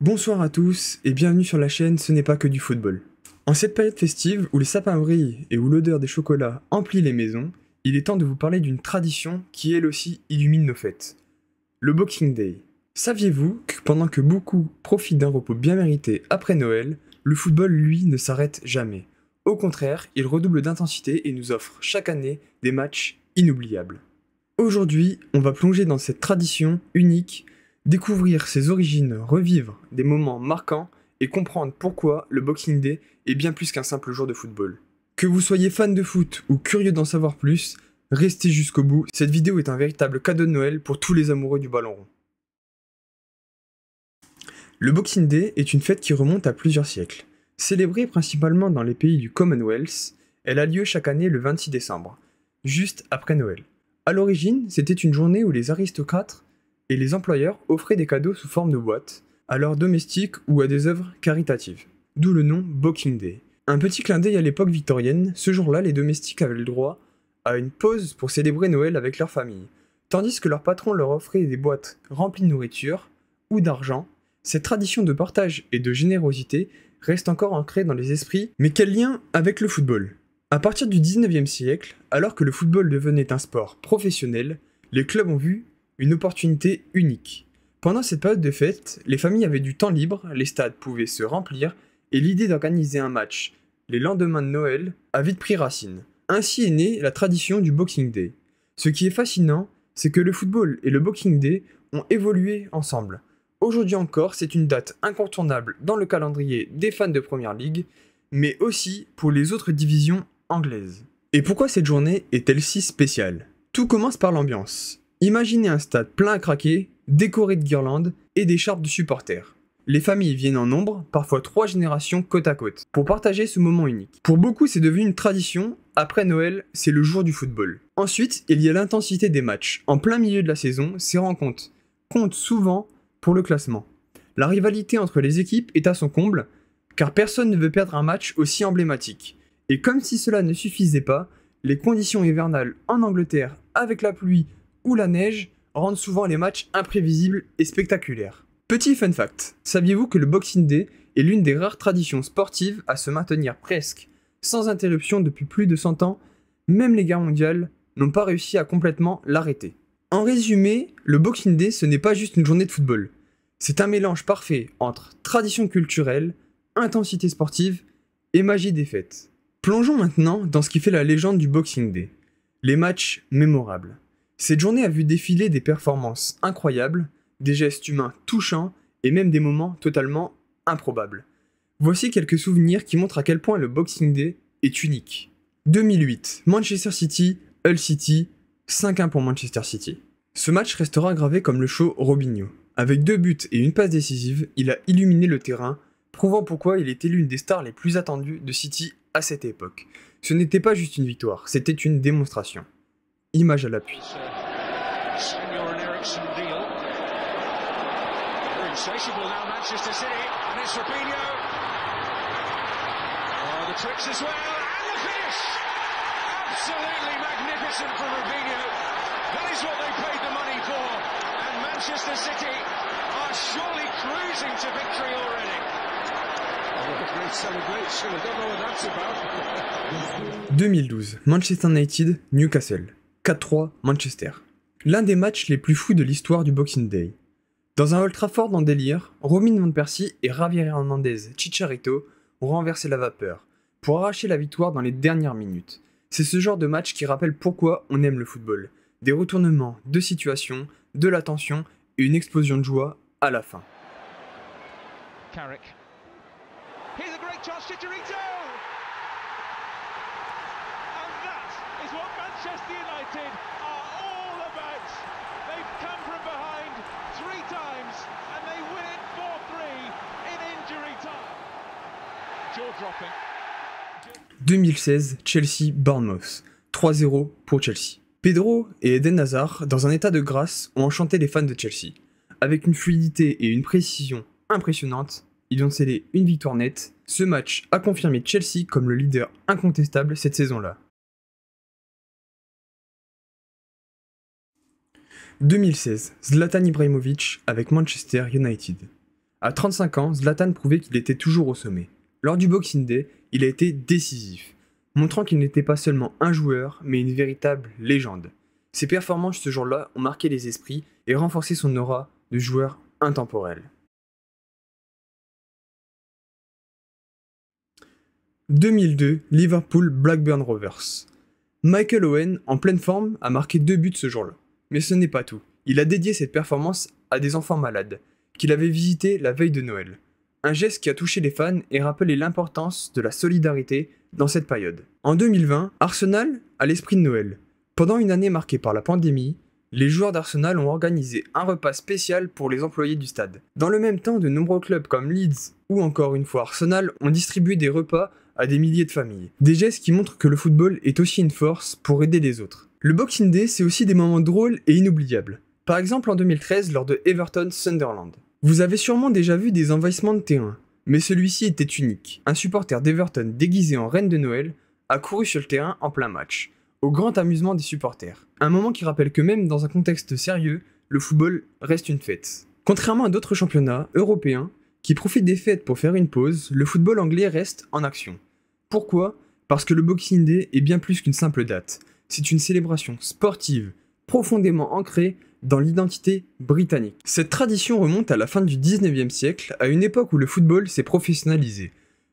Bonsoir à tous et bienvenue sur la chaîne Ce n'est pas que du football. En cette période festive où les sapins brillent et où l'odeur des chocolats emplit les maisons, il est temps de vous parler d'une tradition qui elle aussi illumine nos fêtes. Le Boxing Day. Saviez-vous que pendant que beaucoup profitent d'un repos bien mérité après Noël, le football lui ne s'arrête jamais. Au contraire, il redouble d'intensité et nous offre chaque année des matchs inoubliables. Aujourd'hui, on va plonger dans cette tradition unique, découvrir ses origines, revivre des moments marquants et comprendre pourquoi le Boxing Day est bien plus qu'un simple jour de football. Que vous soyez fan de foot ou curieux d'en savoir plus, restez jusqu'au bout, cette vidéo est un véritable cadeau de Noël pour tous les amoureux du ballon rond. Le Boxing Day est une fête qui remonte à plusieurs siècles. Célébrée principalement dans les pays du Commonwealth, elle a lieu chaque année le 26 décembre, juste après Noël. À l'origine, c'était une journée où les aristocrates et les employeurs offraient des cadeaux sous forme de boîtes à leurs domestiques ou à des œuvres caritatives, d'où le nom Boxing Day. Un petit clin d'œil à l'époque victorienne, ce jour-là, les domestiques avaient le droit à une pause pour célébrer Noël avec leur famille, tandis que leur patron leur offrait des boîtes remplies de nourriture ou d'argent. Cette tradition de partage et de générosité reste encore ancrée dans les esprits, mais quel lien avec le football ? À partir du 19e siècle, alors que le football devenait un sport professionnel, les clubs ont vu une opportunité unique. Pendant cette période de fête, les familles avaient du temps libre, les stades pouvaient se remplir, et l'idée d'organiser un match les lendemains de Noël a vite pris racine. Ainsi est née la tradition du Boxing Day. Ce qui est fascinant, c'est que le football et le Boxing Day ont évolué ensemble. Aujourd'hui encore, c'est une date incontournable dans le calendrier des fans de Première Ligue, mais aussi pour les autres divisions anglaises. Et pourquoi cette journée est-elle si spéciale ? Tout commence par l'ambiance. Imaginez un stade plein à craquer, décoré de guirlandes et d'écharpes de supporters. Les familles viennent en nombre, parfois 3 générations côte à côte, pour partager ce moment unique. Pour beaucoup, c'est devenu une tradition. Après Noël, c'est le jour du football. Ensuite, il y a l'intensité des matchs. En plein milieu de la saison, ces rencontres comptent souvent pour le classement. La rivalité entre les équipes est à son comble, car personne ne veut perdre un match aussi emblématique. Et comme si cela ne suffisait pas, les conditions hivernales en Angleterre, avec la pluie ou la neige, rendent souvent les matchs imprévisibles et spectaculaires. Petit fun fact, saviez-vous que le Boxing Day est l'une des rares traditions sportives à se maintenir presque sans interruption depuis plus de 100 ans? Même les guerres mondiales n'ont pas réussi à complètement l'arrêter. En résumé, le Boxing Day ce n'est pas juste une journée de football. C'est un mélange parfait entre tradition culturelle, intensité sportive et magie des fêtes. Plongeons maintenant dans ce qui fait la légende du Boxing Day. Les matchs mémorables. Cette journée a vu défiler des performances incroyables, des gestes humains touchants et même des moments totalement improbables. Voici quelques souvenirs qui montrent à quel point le Boxing Day est unique. 2008, Manchester City, Hull City, 5-1 pour Manchester City. Ce match restera gravé comme le show Robinho. Avec 2 buts et une passe décisive, il a illuminé le terrain, prouvant pourquoi il était l'une des stars les plus attendues de City à cette époque. Ce n'était pas juste une victoire, c'était une démonstration. Image à l'appui. Manchester City are surely cruising to victory already. What a great celebration. I don't know what that's about. 2012, Manchester United, Newcastle. 4-3, Manchester. L'un des matchs les plus fous de l'histoire du Boxing Day. Dans un Old Trafford en délire, Robin van Persie et Javier Hernandez Chicharito ont renversé la vapeur pour arracher la victoire dans les dernières minutes. C'est ce genre de match qui rappelle pourquoi on aime le football. Des retournements de situation, de la tension et une explosion de joie à la fin. Carrick. Here's a great chance, Chicharito! And that is what Manchester United are all about. They've come from behind 3 times and they win it 4-3 in injury time. Jaw-dropping. 2016, Chelsea-Bournemouth. 3-0 pour Chelsea. Pedro et Eden Hazard, dans un état de grâce, ont enchanté les fans de Chelsea. Avec une fluidité et une précision impressionnantes, ils ont scellé une victoire nette. Ce match a confirmé Chelsea comme le leader incontestable cette saison-là. 2016, Zlatan Ibrahimovic avec Manchester United. À 35 ans, Zlatan prouvait qu'il était toujours au sommet. Lors du Boxing Day, il a été décisif, montrant qu'il n'était pas seulement un joueur, mais une véritable légende. Ses performances ce jour-là ont marqué les esprits et renforcé son aura de joueur intemporel. 2002, Liverpool-Blackburn Rovers. Michael Owen, en pleine forme, a marqué 2 buts ce jour-là. Mais ce n'est pas tout. Il a dédié cette performance à des enfants malades, qu'il avait visités la veille de Noël. Un geste qui a touché les fans et rappelé l'importance de la solidarité dans cette période. En 2020, Arsenal a l'esprit de Noël. Pendant une année marquée par la pandémie, les joueurs d'Arsenal ont organisé un repas spécial pour les employés du stade. Dans le même temps, de nombreux clubs comme Leeds ou encore une fois Arsenal ont distribué des repas à des milliers de familles. Des gestes qui montrent que le football est aussi une force pour aider les autres. Le Boxing Day, c'est aussi des moments drôles et inoubliables. Par exemple en 2013 lors de Everton-Sunderland. Vous avez sûrement déjà vu des envahissements de terrain, mais celui-ci était unique. Un supporter d'Everton déguisé en reine de Noël a couru sur le terrain en plein match, au grand amusement des supporters. Un moment qui rappelle que même dans un contexte sérieux, le football reste une fête. Contrairement à d'autres championnats européens qui profitent des fêtes pour faire une pause, le football anglais reste en action. Pourquoi ? Parce que le Boxing Day est bien plus qu'une simple date. C'est une célébration sportive, profondément ancrée dans l'identité britannique. Cette tradition remonte à la fin du 19e siècle, à une époque où le football s'est professionnalisé.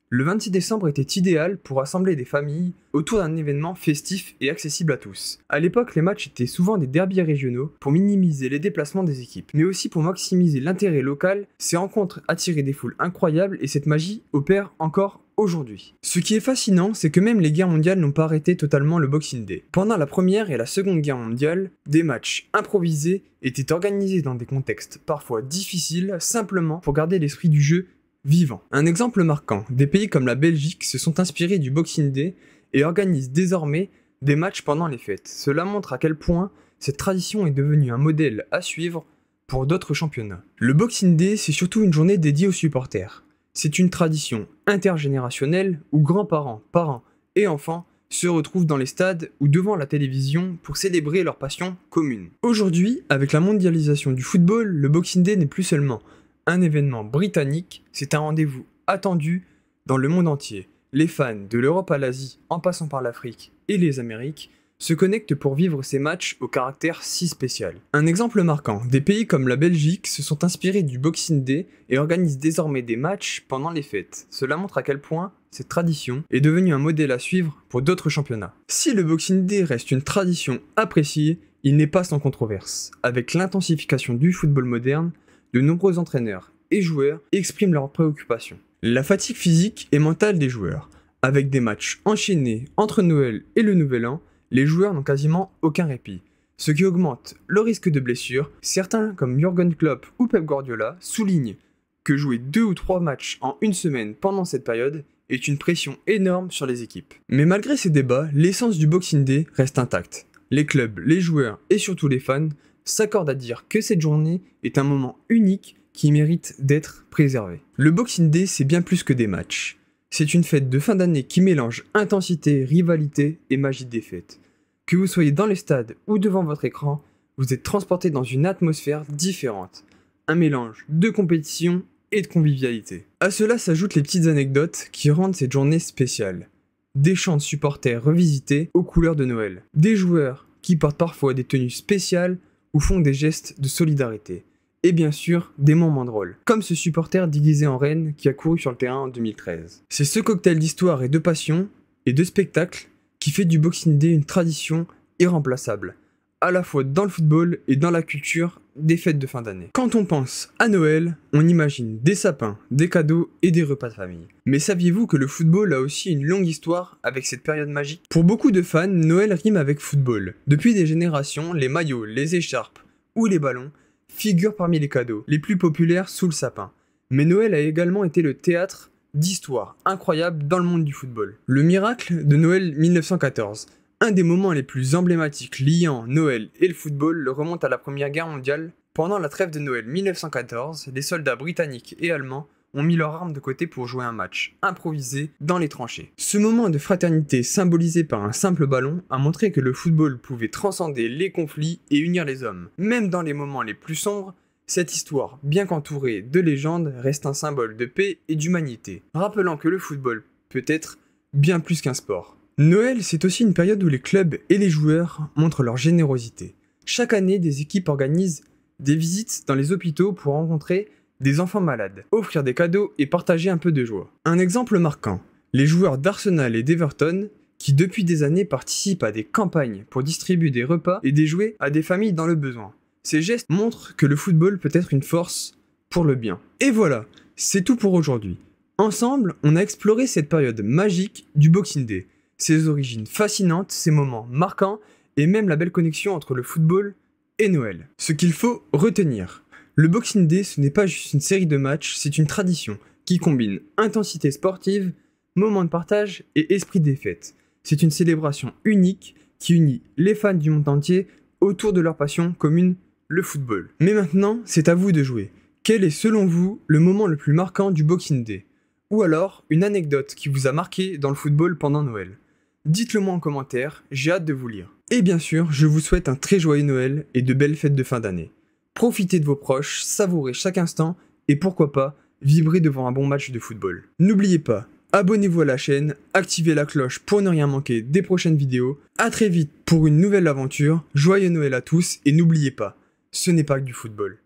Le 26 décembre était idéal pour rassembler des familles autour d'un événement festif et accessible à tous. À l'époque, les matchs étaient souvent des derbys régionaux pour minimiser les déplacements des équipes, mais aussi pour maximiser l'intérêt local. Ces rencontres attiraient des foules incroyables et cette magie opère encore aujourd'hui. Ce qui est fascinant, c'est que même les guerres mondiales n'ont pas arrêté totalement le Boxing Day. Pendant la Première et la Seconde Guerre mondiale, des matchs improvisés étaient organisés dans des contextes parfois difficiles, simplement pour garder l'esprit du jeu vivant. Un exemple marquant, des pays comme la Belgique se sont inspirés du Boxing Day et organisent désormais des matchs pendant les fêtes. Cela montre à quel point cette tradition est devenue un modèle à suivre pour d'autres championnats. Le Boxing Day, c'est surtout une journée dédiée aux supporters. C'est une tradition intergénérationnelle où grands-parents, parents et enfants se retrouvent dans les stades ou devant la télévision pour célébrer leur passion commune. Aujourd'hui, avec la mondialisation du football, le Boxing Day n'est plus seulement un événement britannique, c'est un rendez-vous attendu dans le monde entier. Les fans de l'Europe à l'Asie, en passant par l'Afrique et les Amériques, se connectent pour vivre ces matchs au caractère si spécial. Un exemple marquant, des pays comme la Belgique se sont inspirés du Boxing Day et organisent désormais des matchs pendant les fêtes. Cela montre à quel point cette tradition est devenue un modèle à suivre pour d'autres championnats. Si le Boxing Day reste une tradition appréciée, il n'est pas sans controverse. Avec l'intensification du football moderne, de nombreux entraîneurs et joueurs expriment leurs préoccupations. La fatigue physique et mentale des joueurs. Avec des matchs enchaînés entre Noël et le Nouvel An, les joueurs n'ont quasiment aucun répit, ce qui augmente le risque de blessure. Certains, comme Jürgen Klopp ou Pep Guardiola, soulignent que jouer 2 ou 3 matchs en une semaine pendant cette période est une pression énorme sur les équipes. Mais malgré ces débats, l'essence du Boxing Day reste intacte. Les clubs, les joueurs et surtout les fans s'accordent à dire que cette journée est un moment unique qui mérite d'être préservé. Le Boxing Day, c'est bien plus que des matchs. C'est une fête de fin d'année qui mélange intensité, rivalité et magie des fêtes. Que vous soyez dans les stades ou devant votre écran, vous êtes transporté dans une atmosphère différente. Un mélange de compétition et de convivialité. À cela s'ajoutent les petites anecdotes qui rendent cette journée spéciale. Des chants de supporters revisités aux couleurs de Noël. Des joueurs qui portent parfois des tenues spéciales ou font des gestes de solidarité. Et bien sûr, des moments drôles, comme ce supporter déguisé en reine qui a couru sur le terrain en 2013. C'est ce cocktail d'histoire et de passion et de spectacle qui fait du Boxing Day une tradition irremplaçable, à la fois dans le football et dans la culture des fêtes de fin d'année. Quand on pense à Noël, on imagine des sapins, des cadeaux et des repas de famille. Mais saviez-vous que le football a aussi une longue histoire avec cette période magique ? Pour beaucoup de fans, Noël rime avec football. Depuis des générations, les maillots, les écharpes ou les ballons figurent parmi les cadeaux les plus populaires sous le sapin. Mais Noël a également été le théâtre d'histoires incroyables dans le monde du football. Le miracle de Noël 1914, un des moments les plus emblématiques liant Noël et le football, le remonte à la Première Guerre mondiale. Pendant la trêve de Noël 1914, les soldats britanniques et allemands ont mis leurs armes de côté pour jouer un match improvisé dans les tranchées. Ce moment de fraternité symbolisé par un simple ballon a montré que le football pouvait transcender les conflits et unir les hommes. Même dans les moments les plus sombres, Cette histoire, bien qu'entourée de légendes, reste un symbole de paix et d'humanité, rappelant que le football peut être bien plus qu'un sport. Noël, c'est aussi une période où les clubs et les joueurs montrent leur générosité. Chaque année, des équipes organisent des visites dans les hôpitaux pour rencontrer des enfants malades, offrir des cadeaux et partager un peu de joie. Un exemple marquant, les joueurs d'Arsenal et d'Everton qui depuis des années participent à des campagnes pour distribuer des repas et des jouets à des familles dans le besoin. Ces gestes montrent que le football peut être une force pour le bien. Et voilà, c'est tout pour aujourd'hui. Ensemble, on a exploré cette période magique du Boxing Day, ses origines fascinantes, ses moments marquants et même la belle connexion entre le football et Noël. Ce qu'il faut retenir, le Boxing Day, ce n'est pas juste une série de matchs, c'est une tradition qui combine intensité sportive, moments de partage et esprit des fêtes. C'est une célébration unique qui unit les fans du monde entier autour de leur passion commune, le football. Mais maintenant, c'est à vous de jouer. Quel est selon vous le moment le plus marquant du Boxing Day? Ou alors, une anecdote qui vous a marqué dans le football pendant Noël? Dites-le moi en commentaire, j'ai hâte de vous lire. Et bien sûr, je vous souhaite un très joyeux Noël et de belles fêtes de fin d'année. Profitez de vos proches, savourez chaque instant et pourquoi pas, vibrez devant un bon match de football. N'oubliez pas, abonnez-vous à la chaîne, activez la cloche pour ne rien manquer des prochaines vidéos. A très vite pour une nouvelle aventure, joyeux Noël à tous et n'oubliez pas, ce n'est pas que du football.